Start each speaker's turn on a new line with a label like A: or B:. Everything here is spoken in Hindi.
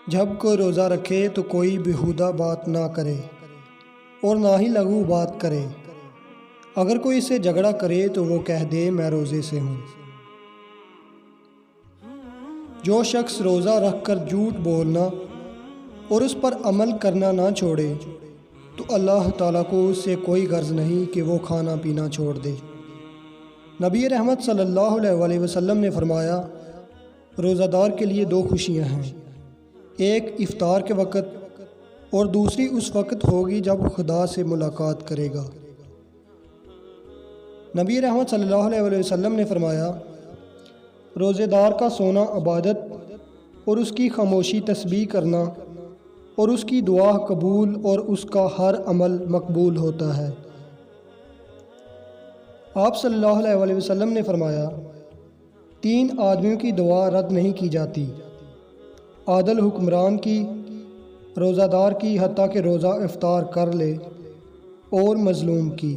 A: जब कोई रोज़ा रखे तो कोई बेहुदा बात ना करे और ना ही लघु बात करे। अगर कोई इससे झगड़ा करे तो वो कह दे मैं रोज़े से हूँ। जो शख्स रोज़ा रख कर झूठ बोलना और उस पर अमल करना ना छोड़े तो अल्लाह ताला को उससे कोई गर्ज नहीं कि वो खाना पीना छोड़ दे। नबी रहमत सल्लल्लाहु अलैहि वसल्लम ने फरमाया, रोज़ादार के लिए दो खुशियाँ हैं, एक इफ्तार के वक़्त और दूसरी उस वक़्त होगी जब खुदा से मुलाकात करेगा। नबी रहमत सल्लल्लाहु अलैहि वसल्लम ने फरमाया, रोज़ेदार का सोना इबादत और उसकी खामोशी तस्बीह करना और उसकी दुआ कबूल और उसका हर अमल मकबूल होता है। आप सल्लल्लाहु अलैहि वसल्लम ने फरमाया, तीन आदमियों की दुआ रद्द नहीं की जाती, आदल हुक्मरान की, रोज़ादार की हत्ता कि रोज़ा इफ्तार कर ले, और मज़लूम की।